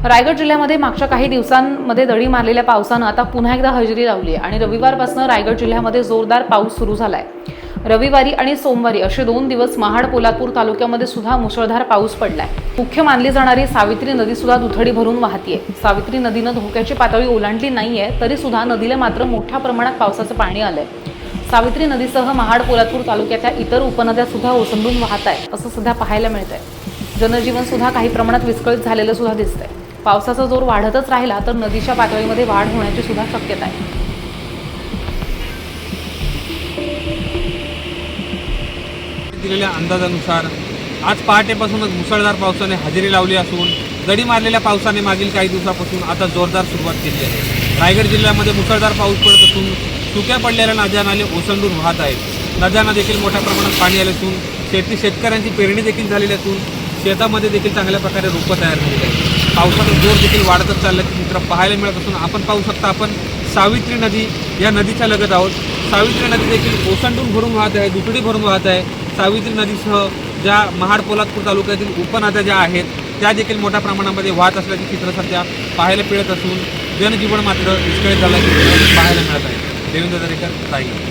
रायगड जिल्ह्यामध्ये मागच्या काही दिवसांमध्ये दडी मारलेल्या पावसानं आता पुन्हा एकदा हजेरी लावली आहे आणि रविवारपासून रायगड जिल्ह्यामध्ये जोरदार पाऊस सुरू झालाय। रविवारी आणि सोमवारी असे 2 दिवस महाड पोलादपूर तालुक्यामध्ये सुद्धा मुसळधार पाऊस पडलाय। मुख्य मानली जाणारी सावित्री नदी सुद्धा दुथडी भरून वाहतीये। सावित्री नदीनं धोक्याची पातळी ओलांडली नाहीये, तरी सुद्धा नदीला मात्र मोठ्या प्रमाणात पावसाचं पाणी आलंय। सावित्री नदीसह महाड पोलादपूर तालुक्याच्या इतर उपनद्या सुद्धा ओसंडून वाहत आहेत, असं सध्या पाहायला मिळतंय। जनजीवन सुद्धा काही प्रमाणात विस्कळीत झालेलं सुद्धा दिसतंय। पावसाचा जोर वाढतच राहिला तर नदीच्या पातळीमध्ये वाढ होण्याची सुद्धा शक्यता आहे। दिलेल्या अंदाजानुसार आज पहाटेपासूनच मुसळधार पावसाने हजेरी लावली असून दडी मारलेल्या पावसाने मागील काही दिवसापासून आता जोरदार सुरुवात केली आहे। रायगड जिल्ह्यामध्ये मुसळधार पाऊस पडत असून सुक्या पडलेल्या नद्या नाले ओसंडून वाहत आहेत। नद्यांना देखील मोठ्या प्रमाणात पाणी आले असून शेतकऱ्यांची पेरणी देखील झालेली असून शेतामध्ये देखील चांगल्या प्रकारे रोपं तयार झालेली आहेत। पावसाचा जोर देखील वाढतच चालल्याचे चित्र पाहायला मिळत असून आपण पाहू शकता, आपण सावित्री नदी या नदीच्या लगत आहोत। सावित्री नदी देखील ओसंडून भरून वाहत आहे, दुथडी भरून वाहत आहे। सावित्री नदीसह ज्या महाड पोलादपूर तालुक्यातील उपनद्या ज्या आहेत त्या देखील मोठ्या प्रमाणामध्ये वाहत असल्याचे चित्र सध्या पाहायला मिळत असून जनजीवन मात्र विस्कळीत झाल्याचे चित्र पाहायला मिळत आहे। देवेंद्र दरेकर, रायगड।